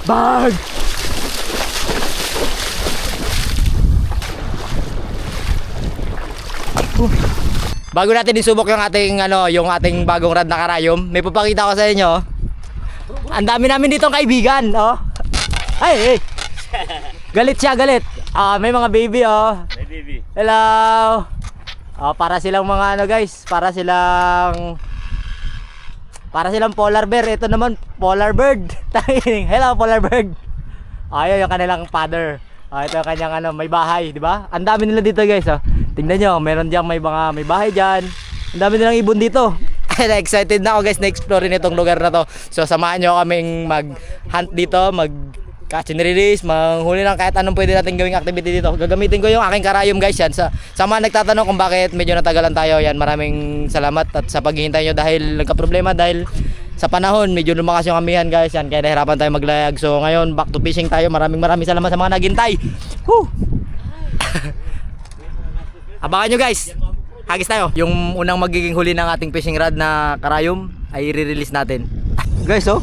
Bag! Bago natin isubok yung ating bagong rad na karayom, may papakita ko sa inyo. Ang dami namin ditong kaibigan, oh. Ay, hey. Galit siya, galit. May mga baby, oh. May baby. Hello. Para silang mga guys, para silang polar bear. Ito naman polar bird. Hello polar bird. Ayun yung kanilang father. Ito yung kanyang may bahay, di ba? Ang dami nila dito guys, oh. Tingnan nyo, meron diyang may bahay diyan. Ang dami nilang ibon dito. Excited na ako guys na explore nitong lugar na to. So samahan nyo kaming mag-hunt dito, catch and release, manghuli ng kahit anong pwede natin gawing activity dito. Gagamitin ko yung aking karayom guys yan. Sa mga nagtatanong kung bakit medyo natagalan tayo, yan, maraming salamat at sa paghihintay nyo dahil nagka-problema dahil sa panahon medyo lumakas yung amihan guys yan, kaya nahirapan tayo maglayag. So ngayon back to fishing tayo. Maraming salamat sa mga naghintay. Woo! Abangan nyo guys, hagis tayo. Yung unang magiging huli ng ating fishing rod na karayom ay i-release natin. Guys, oh,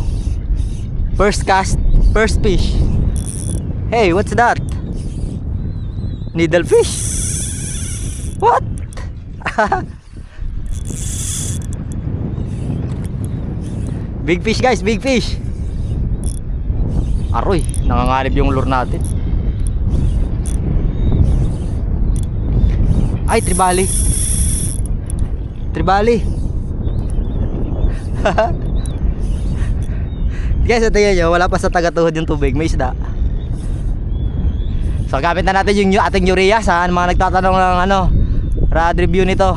first cast, first fish. Hey, what's that? Needlefish? What? Big fish guys, big fish. Aroy, nangangalib yung lure natin. Ay, tribali. Tribali. Guys, tingnan nyo, wala pa sa tagatuhod yung tubig, may isda. So gamit na natin yung ating urea sa mga nagtatanong ng rod review nito.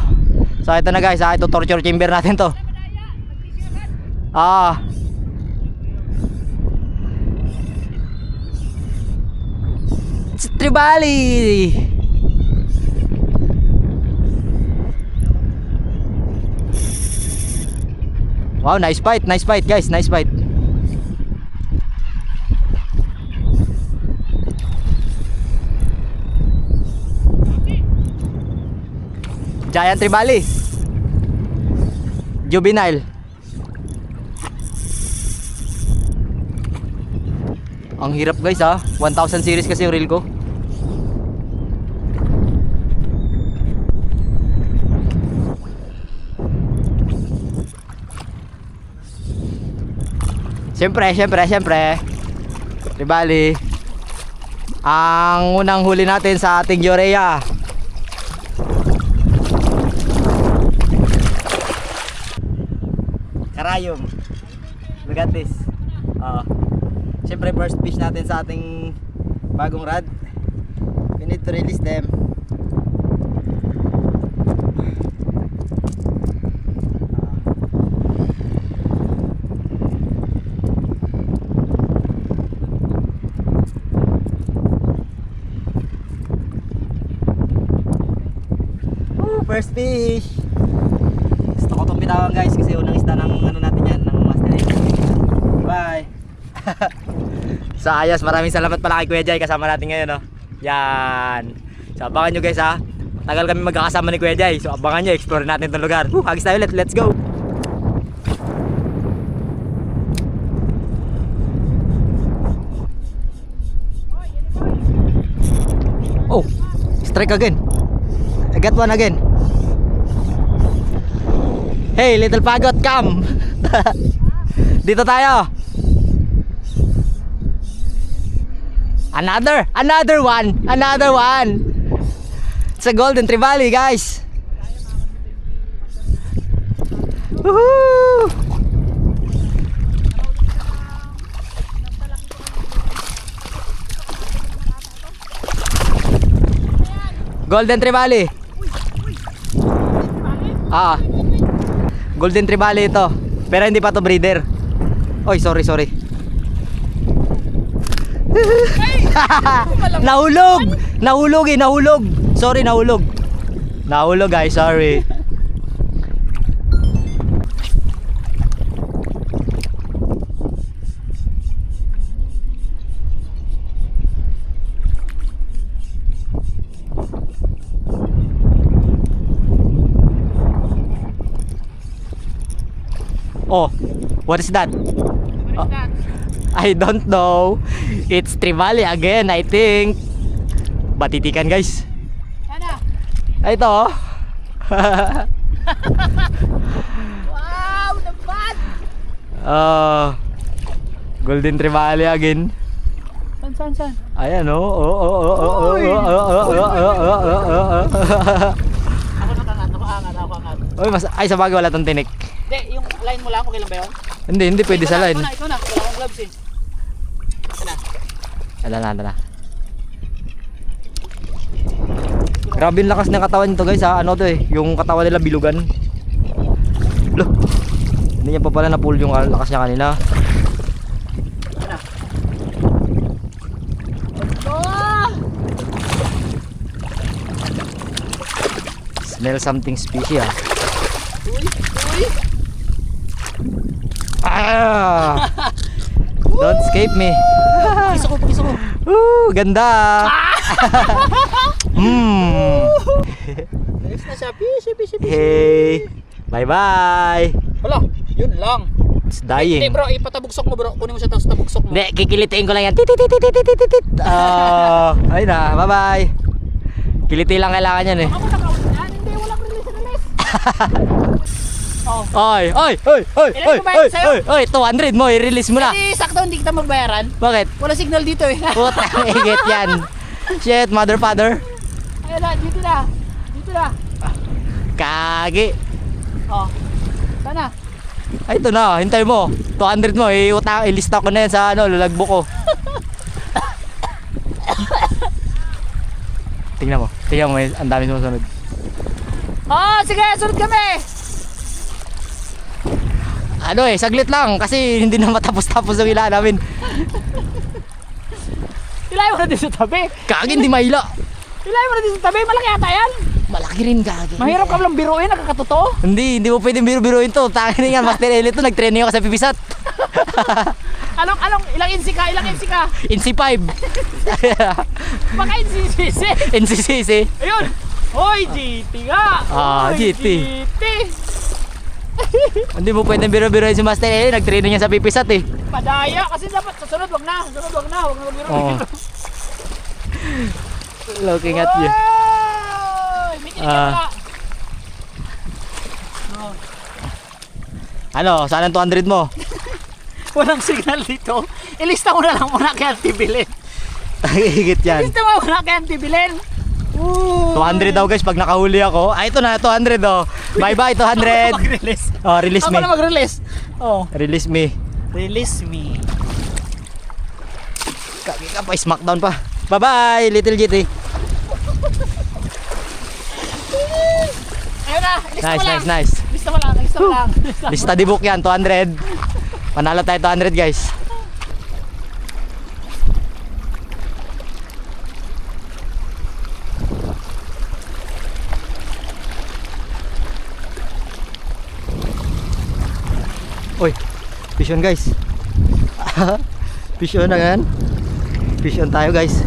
So ito na guys, ito torture chamber natin to. It's tribali. Wow, nice fight guys, nice fight. Giant tribali. Juvenile. Ang hirap guys 1000 series kasi yung reel ko. Siyempre. Tribali. Ang unang huli natin sa ating urea. Karayom. Look at this. Siyempre first fish natin sa ating bagong rod. We need to release them. First fish. Gusto ko itong bitawan guys kasi unang isda ng natin yan, ng master. Bye. So ayos, maraming salamat pala kay Kuya Jay, kasama natin ngayon Yan. So abangan nyo guys Tagal kami magkakasama ni Kuya Jay. So abangan nyo, explore natin itong lugar. Hagis tayo ulit, let's go. Oh, strike again. I got one again. Hey, little pagot, come. Dito tayo. Another one. It's a golden trevally, guys. Woohoo! Golden trevally. Golden trevally ito. Pero hindi pa to breeder. Oy, sorry. Nahulog. Sorry, nahulog guys, sorry. Oh, what is that? What is that? I don't know. It's Trevally again, I think. Batitikan guys. Sana. Ay, ito oh. Wow, naman. Golden Trevally again. San? Ayan oh. Ako angat. Oy, ay sa bagay wala tong tinik. Hindi, yung line mo lang, okay lang ba yun? Hindi pwede sa line. Ikaw na. Wala akong gloves eh. Ala na. Grabe yung lakas ng katawan nito guys ha. Ano to eh, yung katawan nila bilugan. Loh. Hindi niya pa pala na-pull yung lakas niya kanina. Smell something fishy ah. Uy. Ah! Don't escape me. Pakiso ko. Ganda. Next na siya. Fishy. Hey. Bye. Wala, yun lang. It's dying. Hindi bro, ipatabugsok mo bro. Kunin mo siya tapos tabugsok mo. Hindi, kikilitiin ko lang yan. Ay na, bye. Kiliti lang kailangan yan eh. Ako nakaulit yan. Hindi, walang release. Oh. Oy. Ilan ko bayad sa'yo? 200 mo, i-release mo na. Eh, sakto hindi kita magbayaran. Bakit? Wala signal dito eh. Puta, higit yan. Shit, mother, father. Ayun na, dito na. Kagi. Oh. Sana. Ay, ito na, hintay mo. 200 mo, ilista ko na yan sa lulagbo ko. Tingnan mo, ang dami sumusunod. Oh, sige, sunod kami. Saglit lang kasi hindi na matapos-tapos yung ila namin. Ilayo mo na din sa tabi. Kagi, hindi mahila. Ilayo mo na din sa tabi, malaki ata yan. Malaki rin, gagi. Mahirap ka lang biruin, nakakatotoo. Hindi mo pwedeng biro-biroin to. Tangin na yan, Master Elite to, nag-training ako sa Pipizat. Anong, ilang insi ka? Insi 5. Baka NCCC. NCCC. Ayun. Hoy, GT nga. Hoy, GT. GT. Hindi mo pwedeng biro-biroin si Master Elite, nag-training niya sa Pipizat eh. Padaya, kasi dapat sa sunod, wag na. Huwag na magbiruin. Looking at you. May kinig ka Ano, saan ang 200 mo? Walang signal dito. Ilista mo na lang muna kay Auntie Bilin. Higit yan. Ilista mo muna kay Auntie Bilin. 200 daw guys pag nakahuli ako. Ito na, 200 oh. Bye 200. Mag-release. Oh, release Ako me. na mag-release. Oh. Release me. Release me. Kagi ka pa, smackdown pa. Bye little GT. Ayun na, ilista mo lang. Nice. Ilista mo lang. Lista di book yan, 200. Panalo tayo 200 guys. Oy, fish on guys. Fish on na yan. Fish on tayo guys.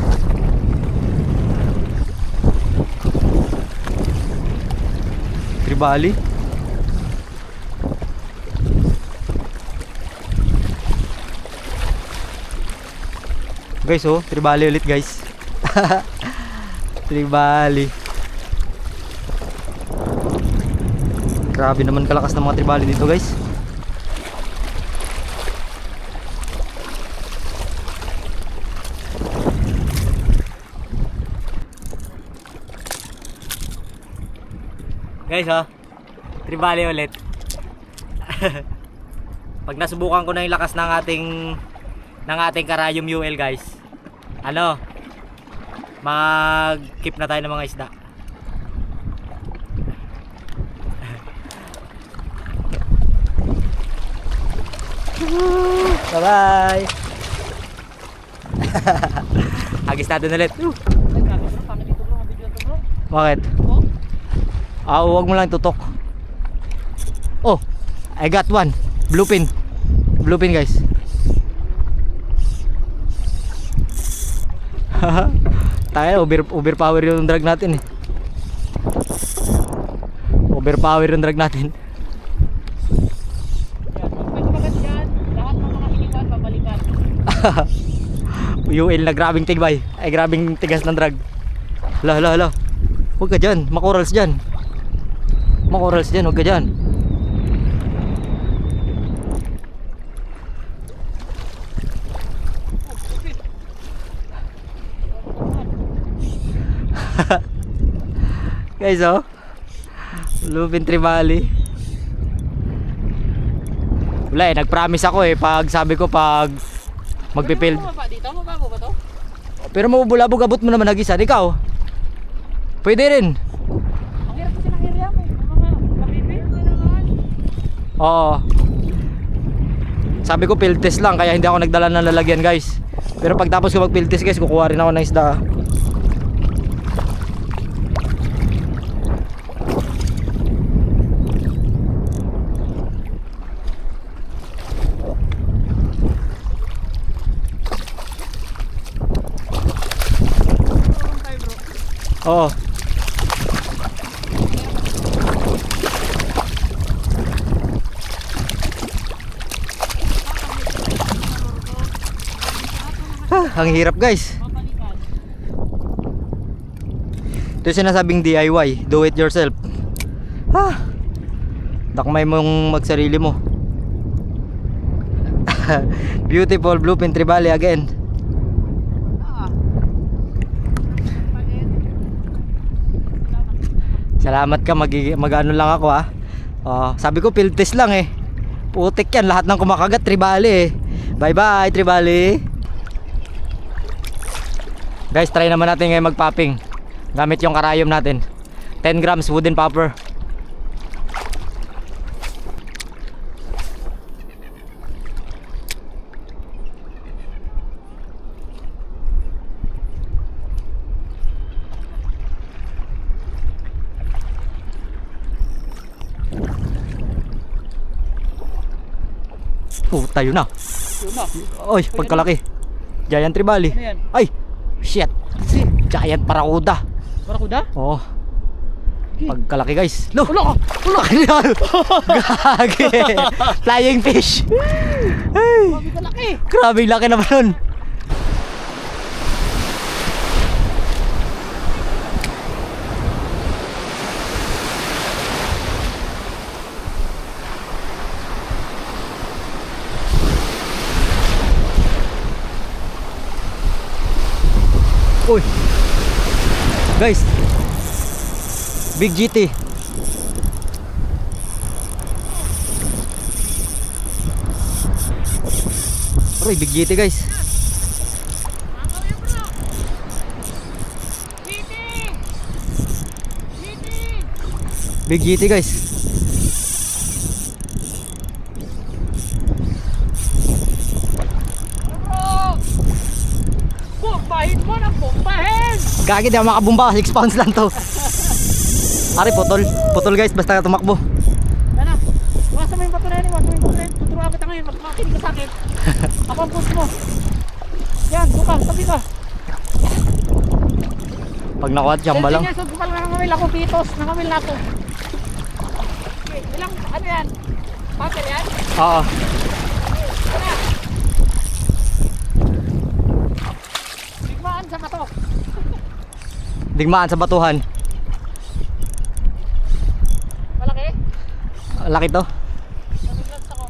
Trevally. Guys oh, Trevally ulit guys. Trevally. Grabe naman kalakas ng mga Trevally dito guys. Guys oh, Trevally ulit. Pag nasubukan ko na yung lakas ng ating Karayom UL guys, mag-keep na tayo ng mga isda. Bye. Agis natin ulit. Bakit? Wag mo lang tutok. Oh, I got one. Bluefin. Bluefin guys. Tayo, overpower yung drag natin eh. Overpower yung drag natin. Pwede ba kasi yan? Lahat ng mga iniwan, babalikan. UL na grabing tigbay. Ay grabing tigas ng drag. Hala. Huwag ka dyan, makorals dyan. Makorals dyan, huwag ka dyan. Guys, oh. Lupin Trevally. Wala eh, nag-promise ako eh. Pag sabi ko, pag magpipild. Dito, mababa ba to? Pero mabubulabog, abot mo naman nagisan. Ikaw, pwede rin. Ang hirap kasi ng area mo. Mga kapipi. Oo. Sabi ko field test lang, kaya hindi ako nagdala ng lalagyan, guys. Pero pagtapos ko mag field test, guys, kukuha rin ako ng isda. Oo. Ang hirap, guys. Ito yung sinasabing DIY, do it yourself. Dakmay mong magsarili mo. Beautiful Bluefin Trevally again. Salamat ka, mag-ano lang ako ha. Sabi ko field test lang eh. Putik yan, lahat ng kumakagat Trevally eh. Bye bye Trevally. Guys, try naman natin ngayon mag-popping gamit yung karayom natin. 10 grams wooden popper. Tayo na. Oy, pagkalaki. Giant Trevally. Ano yan? Ay, shit. Giant Paracuda. Barakuda? Oo. Pagkalaki, guys. Lo. Ulo ka! Gagi. Flying fish. Ay, Grabe ka laki! grabe laki naman nun. Uy. Guys. Big GT. Aroy, Big GT, guys. Big GT, guys. Bombahin mo ng bombahin! Gagi, di ako makabumba. 6 pounds lang to. Ari, putol guys, basta tumakbo. Yan na. Wasa mo yung bato na yan. Tuturuan kita ngayon. Magmakinig ka sa akin. Ako ang push mo. Yan, buka. Tabi ka. Pag nakuha, jamba lang. Sensing yan. Sugpal na nangamil ako. Pitos. Nangamil na ako. Okay, ilang, ano yan? Paper yan? Oo. Bigmaan sa bato. Digmaan sa batuhan. Malaki? Laki to. Nag-vlogs ako.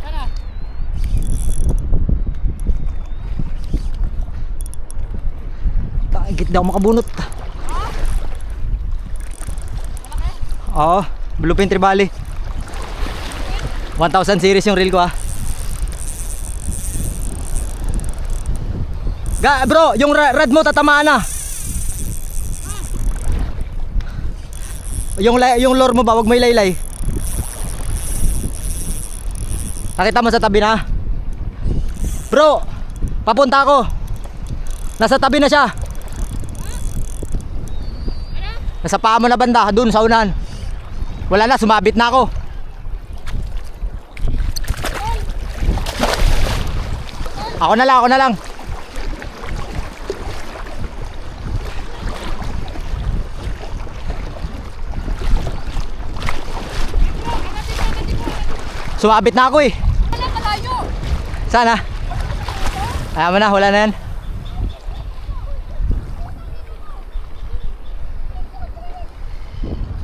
Yan na. Git daw makabunot. Malaki? Oo, Bluefin Trevally. 1000 series yung reel ko ah. Bro, yung red mo tatamaan na. Yung lure mo ba, wag may laylay. Nakita mo sa tabi na. Bro, papunta ako. Nasa tabi na siya. Nasa paa mo na banda, dun sa unahan. Wala na, sumabit na ako. Ako na lang. Sumabit na ako eh. Wala, malayo. Sana. Ayaw mo na, wala na yan.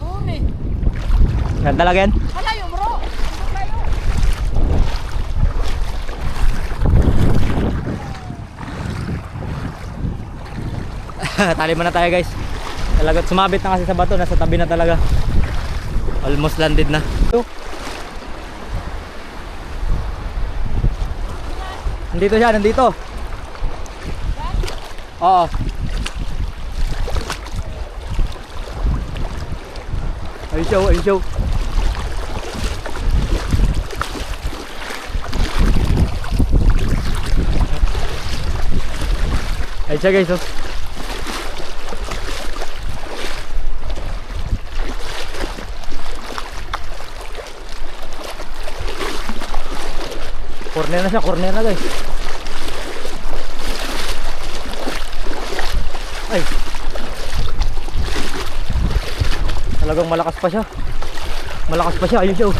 Huli. Yan talaga yan. Malayo bro. Malayo. Tali mo na tayo guys. Talaga sumabit na kasi sa bato, nasa tabi na talaga. Almost landed na. Nandito siya, nandito. Oo. Ayun siya, ayun siya. Ayun siya guys, oh. Corner na siya, corner na guys. Ay. Talagang malakas pa siya. Malakas pa siya, ayun siya. Oh.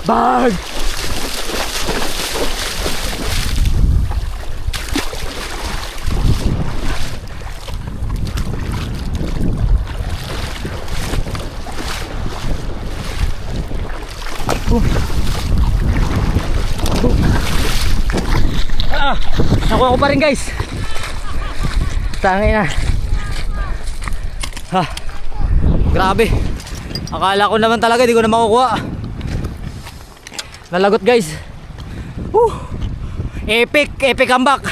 Bag! Nakuha ko pa rin guys. Tangay na. Ha. Grabe. Akala ko naman talaga di ko na makukuha. Nalagot guys. Epic, epic comeback.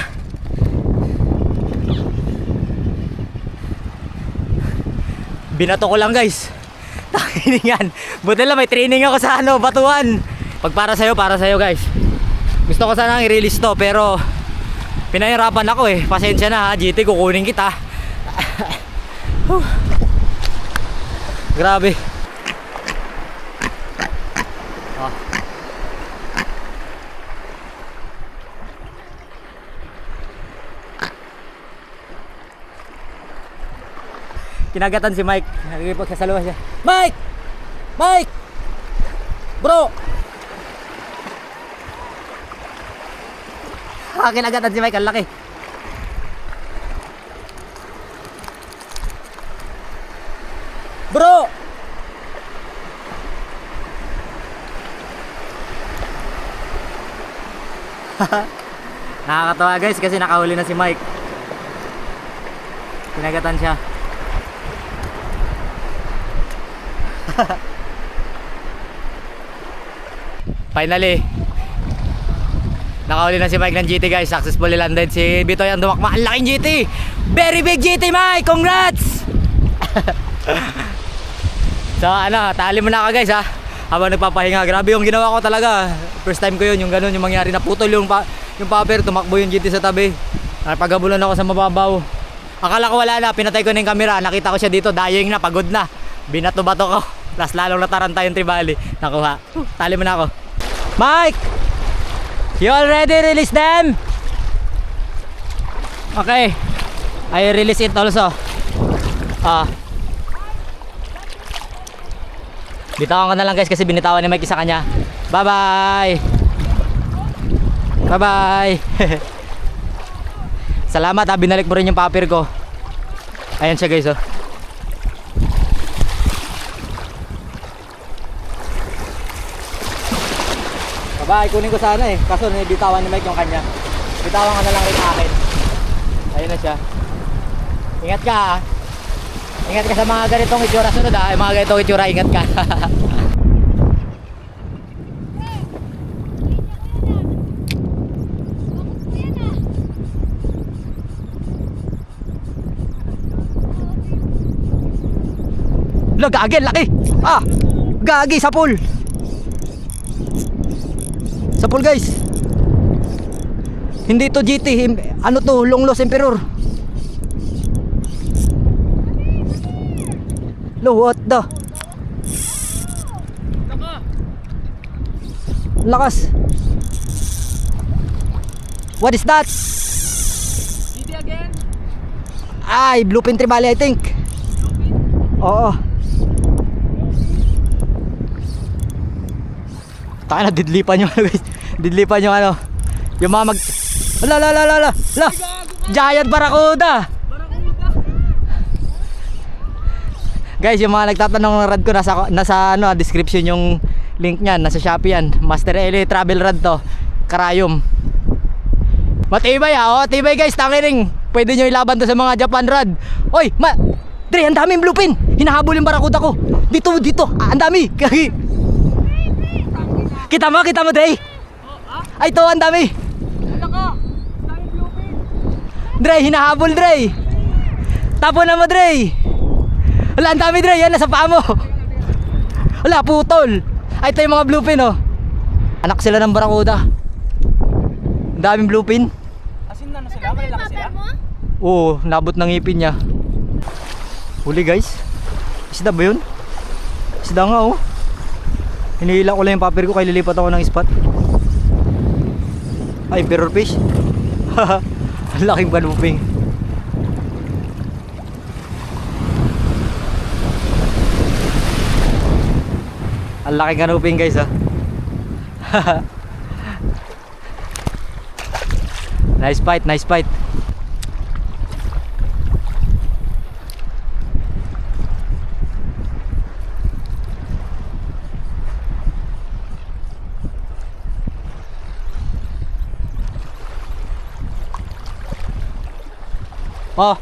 Binato ko lang guys. Tangin yan. Buti lang may training ako sa ano, batuan. Pag para sa'yo guys. Gusto ko sanang i-release to pero pinahirapan ako eh. Pasensya na ha, GT, kukunin kita. Grabe. Oh. Kinagatan si Mike. Nagpagsasaluhan siya. Mike! Mike! Bro! Kinagatan si Mike, ang laki. Bro! Nakakatawa guys kasi nakahuli na si Mike. Kinagatan siya. Finally nakahuli na si Mike ng GT guys. Successfully landed si Bitoy ang dumakma. Ang laking GT. Very big GT Mike. Congrats. So ano, tali mo na ka guys ha. Habang nagpapahinga. Grabe yung ginawa ko talaga. First time ko yun. Yung ganun yung mangyari. Naputol yung paper. Tumakbo yung GT sa tabi. Napagabulan ako sa mababaw. Akala ko wala na. Pinatay ko na yung camera. Nakita ko siya dito. Dying na. Pagod na. Binato-bato ko. Last lalong nataranta yung tribali. Nakuha. Tali mo na ako. Mike! You already released them? Okay. I release it also. Bitawan ko na lang guys kasi binitawan ni Mike sa kanya. Bye bye. Bye bye. Salamat ha, binalik mo rin yung paper ko. Ayan siya guys oh. Bye, kunin ko sana eh. Kaso bitawan ni Mike yung kanya. Bitawan ka na lang rin akin. Ayun na siya. Ingat ka ha. Ingat ka sa mga ganitong itsura sunod ha. Mga ganitong itsura, ingat ka. Lo, gagi, laki. Gagi sa pool. Sa pool guys. Hindi to GT, ano to, long lost emperor. Lo, what the? Lakas. What is that? Didi again. Ay, bluefin trevally I think. Oo. Tayo na, didlipan yung ano guys. Didlipan yung ano. Yung mga mag... La. Giant Barracuda. Guys, yung mga nagtatanong ng rad ko, nasa ano, description yung link niyan. Nasa Shopee yan. Master LA Travel Rad to. Karayom. Matibay ha. Oh, tibay guys. Tangiring. Pwede nyo ilaban to sa mga Japan rad. Oy, Dre, ang daming bluefin. Hinahabol yung Barracuda ko. Dito. Ang dami. Kita mo, Dre. Ay, to, ang dami. Dre, hinahabol, Dre. Tapo na mo, Dre. Wala, ang dami, Dre. Yan, nasa paa mo. Wala, putol. Ay, ito yung mga bluefin, oh. Anak sila ng Barracuda. Ang daming bluefin. Asin na sila? Malalaki sila? Oo, nabot ng ngipin niya. Huli, guys. Isda ba yun? Isda nga, oh. Hinihila ko lang yung paper ko kaya lilipat ako ng spot. Ay, mirror fish. Ang laking baluping. Ang laking kanuping guys, ah. Nice fight. Oh,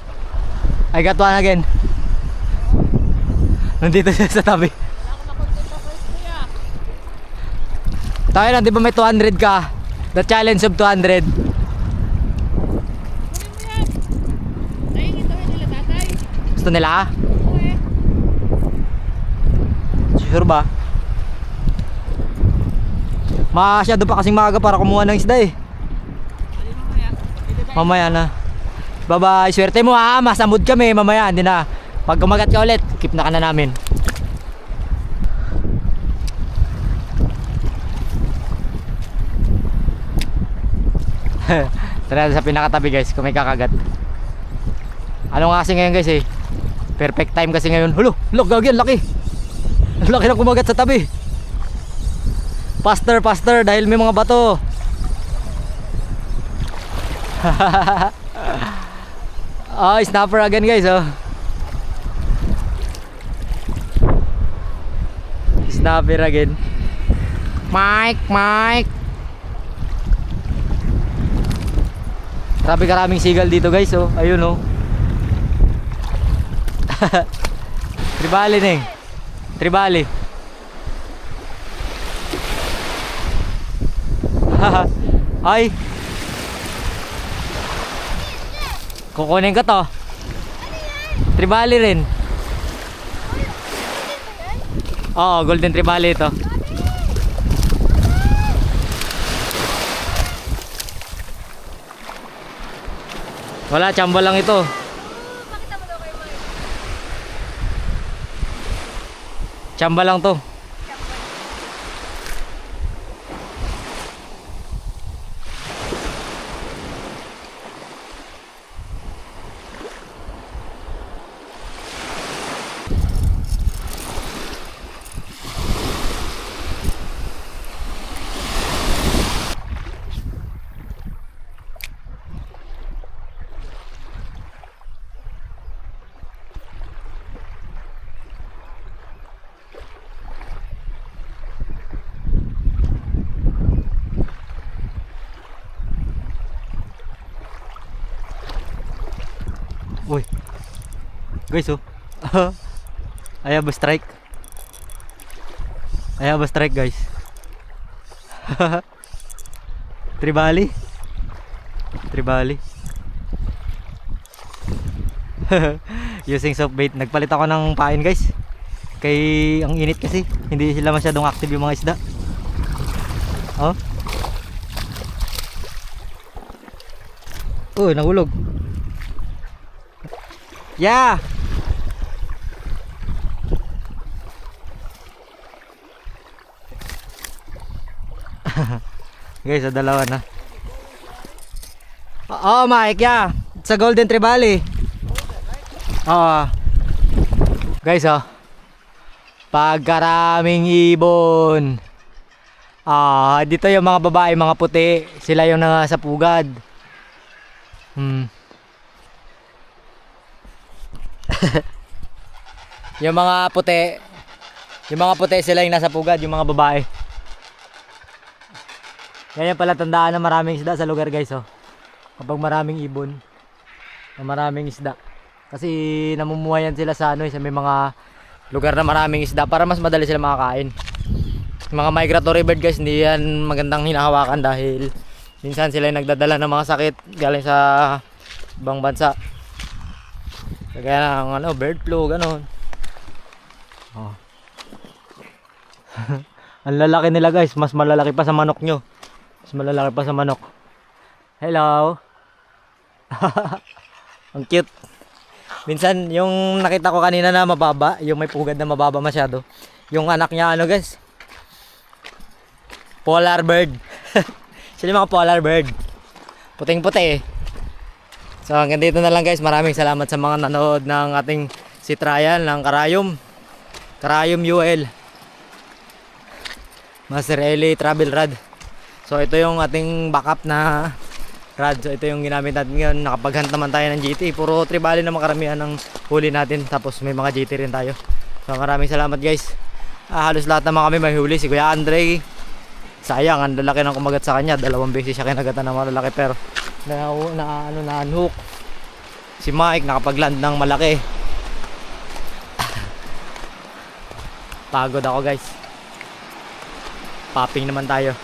I got one again. Nandito siya sa tabi. Tayo na, di ba may 200 ka? The challenge of 200. Gusto nila? Sure ba? Masyado pa kasing maaga para kumuha ng isda eh. Mamaya na. Bye-bye, swerte mo ha, masamod kami mamaya, hindi na. Pag kumagat ka ulit, keep na ka na namin. Tara sa pinakatabi guys, kung may kakagat. Ano nga kasi ngayon guys eh, perfect time kasi ngayon. Hulo, gagi, ang laki. Ang laki na kumagat sa tabi. Faster dahil may mga bato. Oh, snapper again guys, oh. Snapper again. Mike. Grabe karaming sigal dito guys, oh. Ayun, oh. Tribali ning. Tribali. Ay. Kukunin ko to. Tribali rin. Oo, golden tribali ito. Wala, tsamba lang ito. Tsamba lang to. Uy. Guys, oh. I have a strike. Guys. Tribali. Using soft bait. Nagpalit ako ng pain guys. Kay ang init kasi. Hindi sila masyadong active yung mga isda. Oh. Oh, nahulog. Yeah. Guys, dalawa na. Oh, Mike, yeah. It's a golden trevally. Oh. Guys, oh. Pagkaraming ibon. Dito yung mga babae, mga puti. Sila yung nasa pugad. Yung mga puti sila yung nasa pugad, yung mga babae. Yan yung pala tandaan na maraming isda sa lugar, guys, oh. Kapag maraming ibon, maraming isda. Kasi namumuhayan sila sa sa may mga lugar na maraming isda para mas madali sila makakain. Mga migratory bird, guys, hindi yan magandang hinahawakan dahil minsan sila yung nagdadala ng mga sakit galing sa ibang bansa. Kaya ng bird flu, gano'n. Oh. Ang lalaki nila, guys, mas malalaki pa sa manok nyo. Mas malalaki pa sa manok. Hello. Ang cute. Minsan yung nakita ko kanina na mababa, yung may pugad na mababa masyado. Yung anak niya guys? Polar bird. Sila mga polar bird. Puting-puti eh. So hanggang dito na lang, guys. Maraming salamat sa mga nanood ng ating si trial ng Karayom UL Master Eli Travel Rod. So ito yung ating backup na rod. So ito yung ginamit natin ngayon. Nakapaghunt naman tayo ng GT. Puro tribali na makaramihan ng huli natin. Tapos may mga GT rin tayo. So maraming salamat, guys. Halos lahat naman kami may huli. Si Kuya Andre, sayang, ang lalaki ng kumagat sa kanya. 2 beses siya kinagatan ng malalaki pero na-unhook. Si Mike nakapagland ng malaki. Pagod ako, guys. Popping naman tayo.